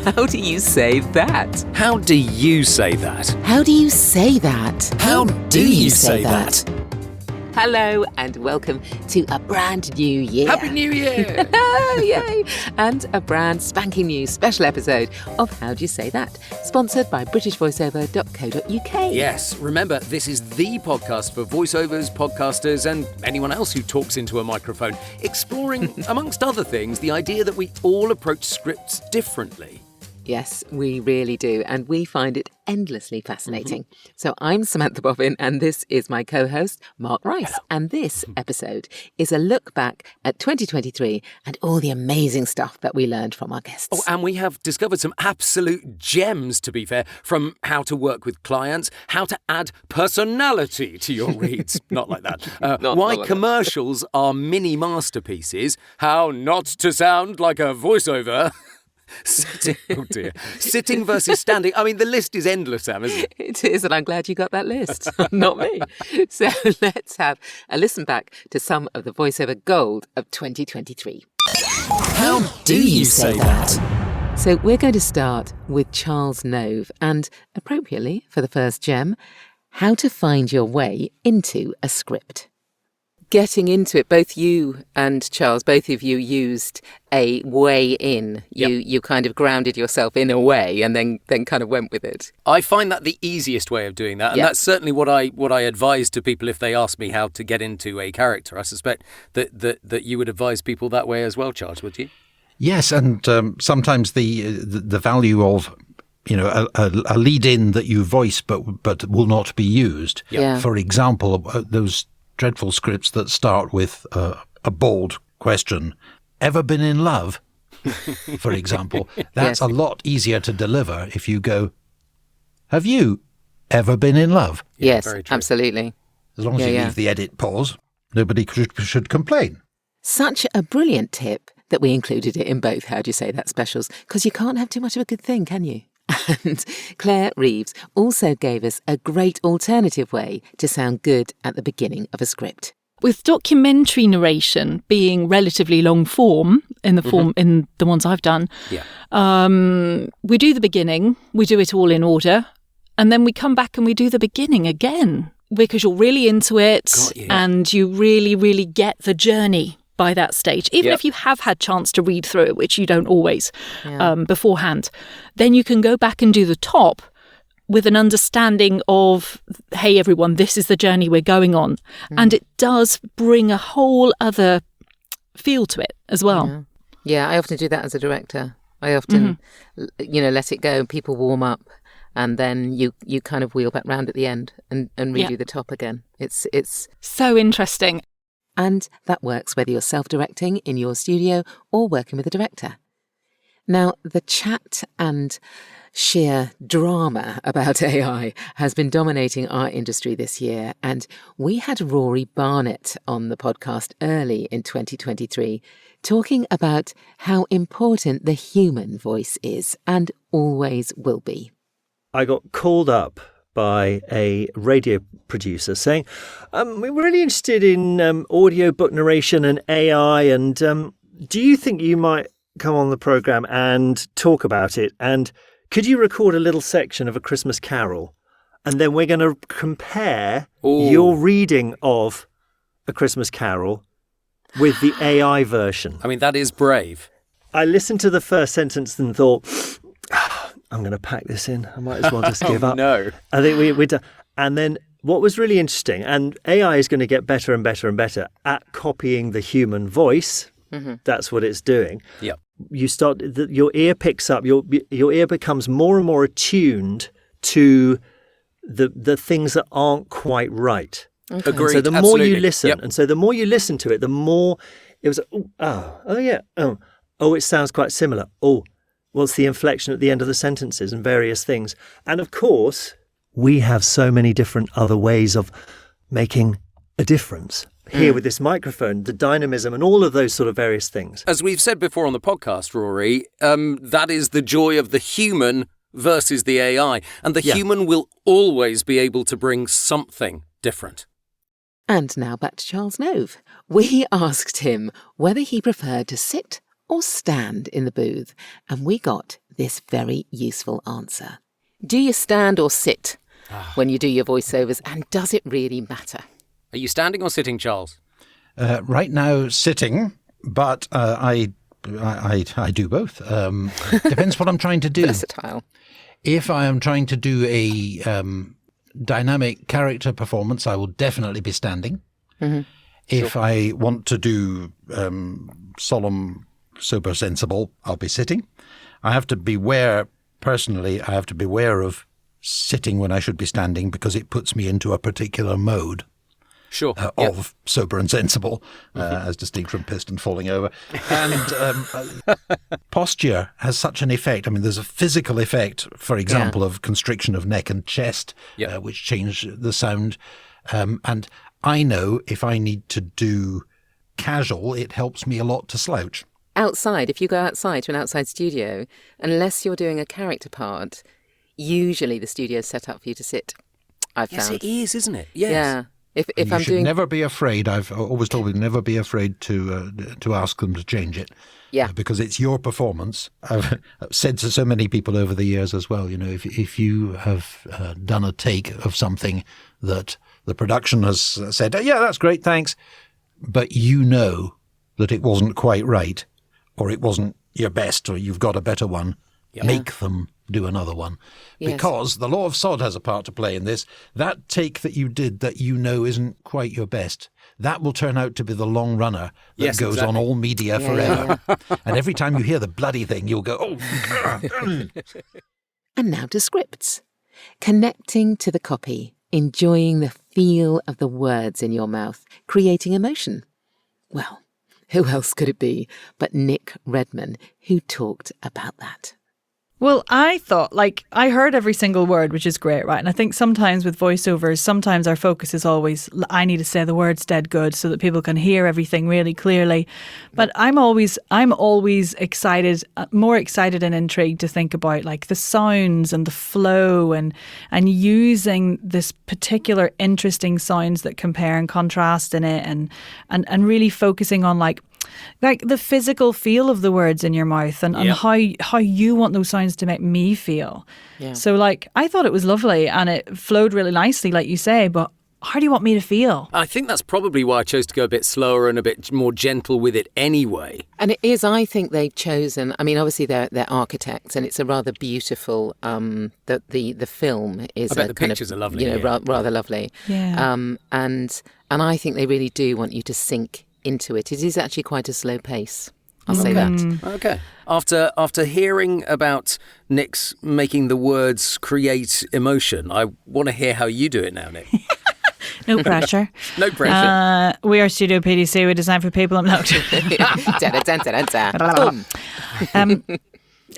How do you say that? How do you say that? How do you say that? How do you say that? Hello and welcome to a brand new year. Happy New Year! Yay! And a brand spanking new special episode of How Do You Say That? Sponsored by BritishVoiceover.co.uk. Yes, remember, this is the podcast for voiceovers, podcasters, and anyone else who talks into a microphone, exploring, amongst other things, the idea that we all approach scripts differently. Yes, we really do. And we find it endlessly fascinating. So I'm Samantha Boffin and this is my co-host, Mark Rice. Hello. And this episode is a look back at 2023 and all the amazing stuff that we learned from our guests. Oh, and we have discovered some absolute gems, to be fair, from how to work with clients, how to add personality to your reads. Not like that. Why commercials are mini masterpieces, how not to sound like a voiceover. Sitting versus standing. I mean, the list is endless, Sam, isn't it? It is, and I'm glad you got that list, not me. So let's have a listen back to some of the voiceover gold of 2023. How do you say that? So we're going to start with Charles Nove and, appropriately for the first gem, how to find your way into a script. Getting into it, both you and Charles, both of you used a way in. You kind of grounded yourself in a way and then kind of went with it. I find that the easiest way of doing that, and that's certainly what I advise to people if they ask me how to get into a character. I suspect that you would advise people that way as well, Charles, would you? Yes, and sometimes the value of a lead in that you voice but will not be used. Yeah. For example, those dreadful scripts that start with a bold question. Ever been in love? For example. That's a lot easier to deliver if you go, have you ever been in love? Yes, very true. Absolutely. As long as you leave the edit pause, nobody should complain. Such a brilliant tip that we included it in both How Do You Say That specials, because you can't have too much of a good thing, can you? And Claire Reeves also gave us a great alternative way to sound good at the beginning of a script. With documentary narration being relatively long form in the ones I've done, we do the beginning, we do it all in order, and then we come back and we do the beginning again because you're really into it and you really, really get the journey by that stage, even if you have had chance to read through it, which you don't always beforehand, then you can go back and do the top with an understanding of, hey, everyone, this is the journey we're going on. And it does bring a whole other feel to it as well. Yeah, I often do that as a director. I often, let it go, people warm up, and then you kind of wheel back round at the end and redo the top again. It's so interesting. And that works whether you're self-directing in your studio or working with a director. Now, the chat and sheer drama about AI has been dominating our industry this year, and we had Rory Barnett on the podcast early in 2023 talking about how important the human voice is and always will be. I got called up by a radio producer saying, we're really interested in audiobook narration and AI, and do you think you might come on the programme and talk about it? And could you record a little section of A Christmas Carol? And then we're going to compare your reading of A Christmas Carol with the AI version. I mean, that is brave. I listened to the first sentence and thought, I'm going to pack this in. I might as well just give up. No. I think we're done. And then what was really interesting, and AI is going to get better and better and better at copying the human voice. That's what it's doing. Yep. You start, your ear picks up, your ear becomes more and more attuned to the things that aren't quite right. Okay. Agreed. So the more Absolutely. you listen, Yep. and so the more you listen to it, the more it was, it sounds quite similar. What's the inflection at the end of the sentences and various things. And of course, we have so many different other ways of making a difference. Here with this microphone, the dynamism and all of those sort of various things. As we've said before on the podcast, Rory, that is the joy of the human versus the AI. And the human will always be able to bring something different. And now back to Charles Nove. We asked him whether he preferred to sit or stand in the booth, and we got this very useful answer. Do you stand or sit when you do your voiceovers, and does it really matter? Are you standing or sitting, Charles? Right now, sitting, but I do both. Depends what I'm trying to do. Versatile. If I am trying to do a dynamic character performance, I will definitely be standing. Mm-hmm. If I want to do solemn, sober, sensible, I'll be sitting. I have to beware, personally, of sitting when I should be standing because it puts me into a particular mode. Sure. Of sober and sensible, as distinct from pissed and falling over. And posture has such an effect. I mean, there's a physical effect, for example, of constriction of neck and chest, which change the sound. And I know if I need to do casual, it helps me a lot to slouch. Outside, if you go outside to an outside studio, unless you're doing a character part, usually the studio is set up for you to sit, I've found. Yes, it is, isn't it? Yes. Yeah. If you I'm should doing, never be afraid. I've always told you never be afraid to ask them to change it. Yeah, because it's your performance. I've said to so many people over the years as well. You know, if you have done a take of something that the production has said, yeah, that's great, thanks, but you know that it wasn't quite right, or it wasn't your best, or you've got a better one, make them do another one. Yes. Because the law of sod has a part to play in this. That take that you did that you know isn't quite your best, that will turn out to be the long runner that goes on all media forever. And every time you hear the bloody thing, you'll go, oh. And now to scripts. Connecting to the copy, enjoying the feel of the words in your mouth, creating emotion. Well, who else could it be but Nick Redman, who talked about that? Well, I thought, I heard every single word, which is great, right? And I think sometimes with voiceovers, sometimes our focus is always, I need to say the words dead good so that people can hear everything really clearly. But I'm always excited, more excited and intrigued to think about the sounds and the flow and using this particular interesting sounds that compare and contrast in it and really focusing on the physical feel of the words in your mouth and how you want those sounds to make me feel. Yeah. So I thought it was lovely and it flowed really nicely, like you say, but how do you want me to feel? I think that's probably why I chose to go a bit slower and a bit more gentle with it anyway. And it is, I think they've chosen, I mean, obviously they're architects and it's a rather beautiful, the film is I bet the pictures are lovely. Rather lovely. Yeah. And I think they really do want you to sink into it. It is actually quite a slow pace. I'll say that. Okay. After hearing about Nick's making the words create emotion, I want to hear how you do it now, Nick. No pressure. No pressure. We are Studio PDC. We design for people. I'm not.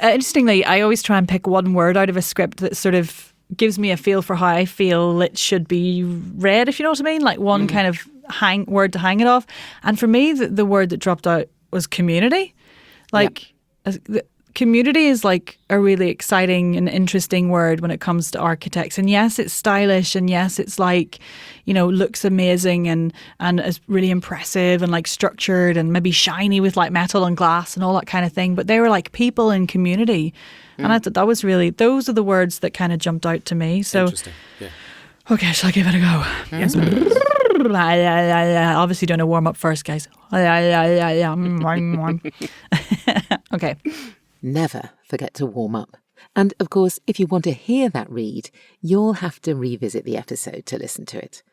Interestingly, I always try and pick one word out of a script that sort of gives me a feel for how I feel it should be read, if you know what I mean. One kind of word to hang it off. And for me, the word that dropped out was community. Community is a really exciting and interesting word when it comes to architects. And yes, it's stylish, and yes, it's looks amazing and is really impressive and structured and maybe shiny with metal and glass and all that kind of thing. But they were people in community. And I thought that was really, those are the words that kind of jumped out to me. So, interesting. Yeah. Okay, shall I give it a go? Yes. Obviously doing a warm up first, guys. Okay. Never forget to warm up. And of course, if you want to hear that read, you'll have to revisit the episode to listen to it.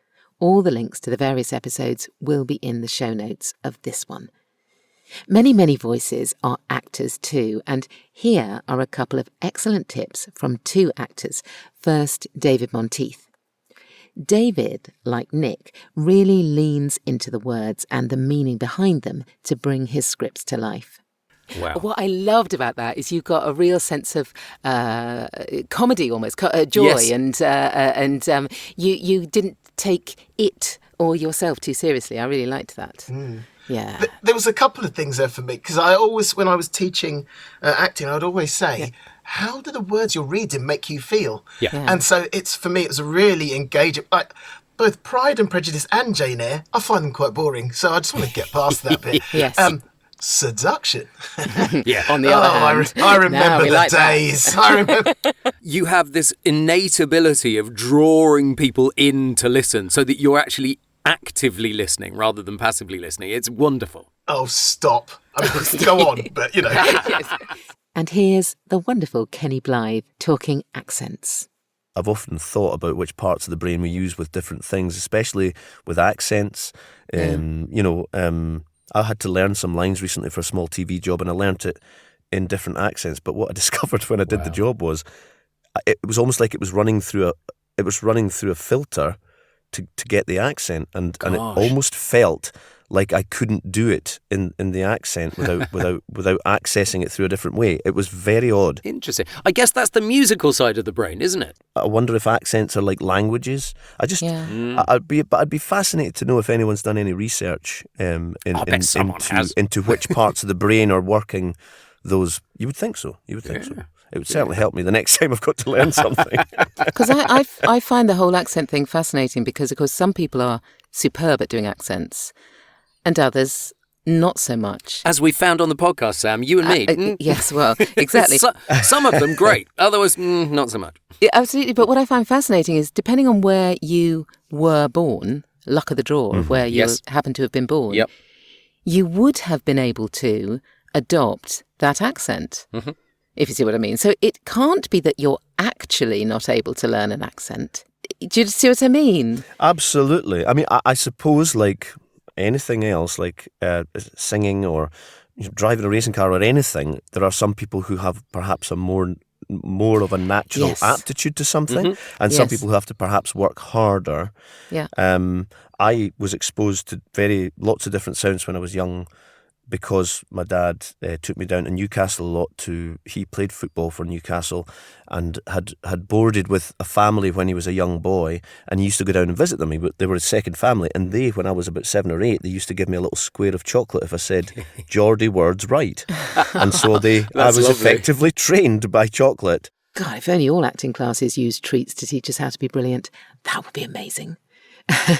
All the links to the various episodes will be in the show notes of this one. Many, many voices are actors too, and here are a couple of excellent tips from two actors. First, David Monteith. David, like Nick, really leans into the words and the meaning behind them to bring his scripts to life. Wow. What I loved about that is you've got a real sense of comedy, almost joy, yes. and you didn't take it or yourself too seriously. I really liked that. Yeah, but there was a couple of things there for me because I always, when I was teaching acting, I would always say, "How do the words you're reading make you feel?" Yeah. And so it's for me, it was a really engaging. Both Pride and Prejudice and Jane Eyre, I find them quite boring, so I just want to get past that bit. Yes. Seduction. Yeah. On the other hand. I remember the like days. I remember. You have this innate ability of drawing people in to listen so that you're actually actively listening rather than passively listening. It's wonderful. Oh, stop. I mean, go on, but you know. Yes. And here's the wonderful Kenny Blythe talking accents. I've often thought about which parts of the brain we use with different things, especially with accents. I had to learn some lines recently for a small TV job, and I learnt it in different accents. But what I discovered when I did the job was it was almost like it was running through a filter to get the accent, and it almost felt like I couldn't do it in the accent without accessing it through a different way. It was very odd. Interesting. I guess that's the musical side of the brain, isn't it? I wonder if accents are like languages. I'd be fascinated to know if anyone's done any research into which parts of the brain are working those. You would think so. It would certainly help me the next time I've got to learn something. Because I find the whole accent thing fascinating because, of course, some people are superb at doing accents and others not so much. As we found on the podcast, Sam, you and me. Yes, well, exactly. Some of them, great. Others, not so much. Yeah, absolutely. But what I find fascinating is depending on where you were born, luck of the draw of where you happen to have been born, you would have been able to adopt that accent. Mm-hmm. If you see what I mean. So it can't be that you're actually not able to learn an accent. Do you see what I mean? Absolutely. I mean, I suppose like anything else, like singing or driving a racing car or anything, there are some people who have perhaps a more of a natural aptitude to something, and some people who have to perhaps work harder. Yeah. I was exposed to lots of different sounds when I was young, because my dad took me down to Newcastle a lot. He played football for Newcastle and had boarded with a family when he was a young boy, and he used to go down and visit them. They were his second family, and when I was about 7 or 8, they used to give me a little square of chocolate if I said Geordie words right. And so I was effectively trained by chocolate. God, if only all acting classes used treats to teach us how to be brilliant, that would be amazing.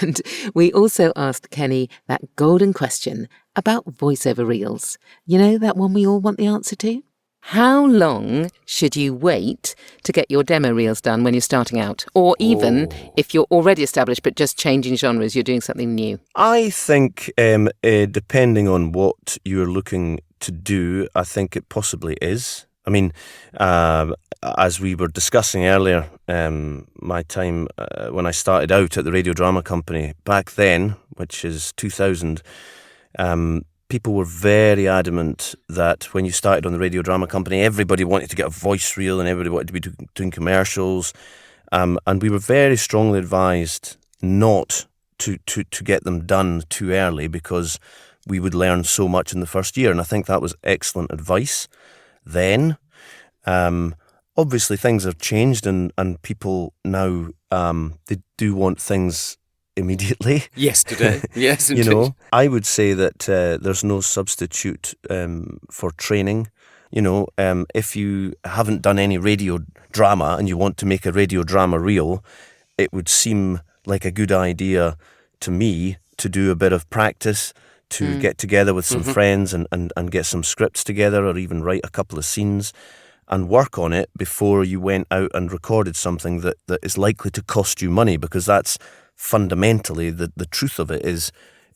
And we also asked Kenny that golden question about voiceover reels. You know, that one we all want the answer to? How long should you wait to get your demo reels done when you're starting out? Or even if you're already established but just changing genres, you're doing something new? I think depending on what you're looking to do, I think it possibly is. I mean, as we were discussing earlier, my time when I started out at the Radio Drama Company back then, which is 2000, people were very adamant that when you started on the Radio Drama Company, everybody wanted to get a voice reel and everybody wanted to be doing commercials. And we were very strongly advised not to get them done too early, because we would learn so much in the first year. And I think that was excellent advice then. Obviously things have changed and people now, they do want things immediately. Yesterday. Yes, indeed. You know, I would say that there's no substitute for training. You know, if you haven't done any radio drama and you want to make a radio drama reel, it would seem like a good idea to me to do a bit of practice, to get together with some friends and get some scripts together, or even write a couple of scenes and work on it before you went out and recorded something that is likely to cost you money, because that's fundamentally the truth of it is,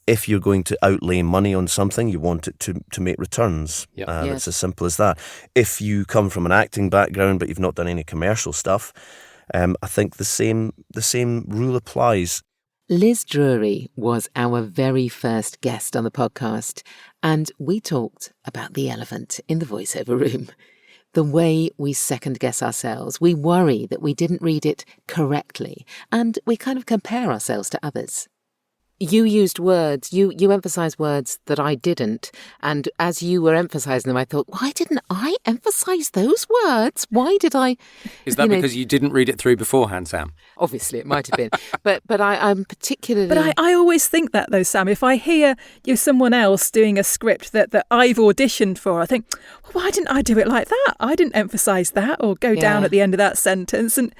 if you're going to outlay money on something, you want it to make returns. Yep. It's as simple as that. If you come from an acting background but you've not done any commercial stuff, I think the same rule applies. Liz Drury was our very first guest on the podcast, and we talked about the elephant in the voiceover room. The way we second-guess ourselves. We worry that we didn't read it correctly, and we kind of compare ourselves to others. You used words, you emphasised words that I didn't, and as you were emphasising them, I thought, why didn't I emphasise those words? Why did I... Is that because you didn't read it through beforehand, Sam? Obviously, it might have been. but I'm particularly... But I always think that, though, Sam, if I hear someone else doing a script that I've auditioned for, I think, well, why didn't I do it like that? I didn't emphasise that or go down at the end of that sentence. And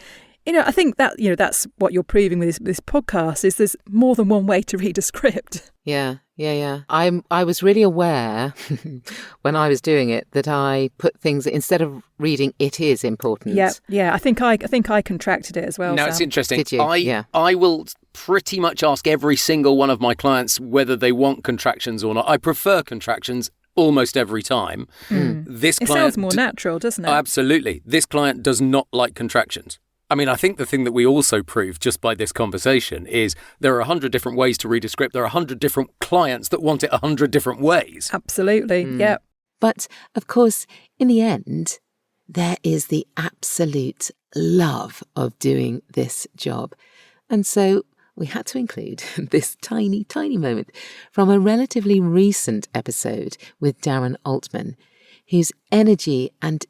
I think that, that's what you're proving with this podcast, is there's more than one way to read a script. Yeah. I was really aware when I was doing it that I put things, instead of reading "it is important." Yeah. I think I contracted it as well. Now, Sam. it's interesting. Did you? I will pretty much ask every single one of my clients whether they want contractions or not. I prefer contractions almost every time. This It client sounds more natural, doesn't it? Absolutely. This client does not like contractions. I mean, I think the thing that we also proved just by this conversation is there are 100 different ways to read a script. There are 100 different clients that want it 100 different ways. Absolutely, yeah. But, of course, in the end, there is the absolute love of doing this job. And so we had to include this tiny, tiny moment from a relatively recent episode with Darren Altman, whose energy and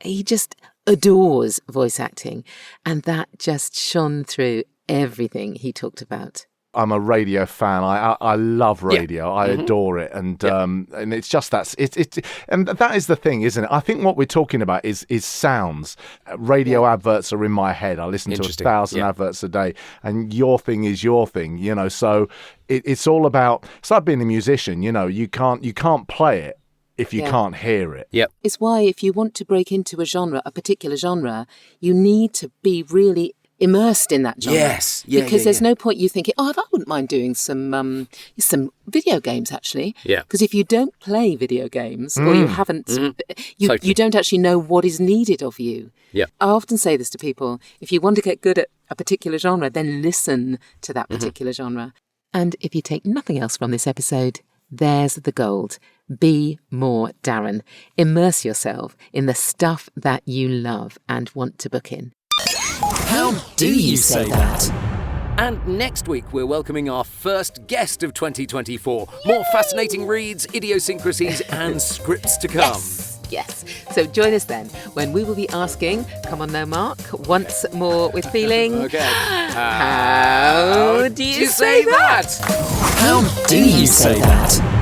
he just adores voice acting, and that just shone through everything he talked about. I'm a radio fan. I love radio. I adore it, and it's just and that is the thing, isn't it? I think what we're talking about is sounds. Radio adverts are in my head. I listen to 1,000 adverts a day, and your thing is your thing. So it's all about. It's like being a musician. You can't play it if you can't hear it. Yep. It's why if you want to break into a particular genre, you need to be really immersed in that genre. Yes. Because there's no point you thinking, I wouldn't mind doing some video games, actually. Yeah. Because if you don't play video games, or you haven't, you don't actually know what is needed of you. Yeah. I often say this to people. If you want to get good at a particular genre, then listen to that particular genre. And if you take nothing else from this episode, there's the gold. Be more Darren. Immerse yourself in the stuff that you love and want to book in. How do you say that? And next week, we're welcoming our first guest of 2024. More fascinating reads, idiosyncrasies, and scripts to come. Yes. So join us then when we will be asking, come on now, Mark, once more with feeling. Okay. How do you say that? How do you say that?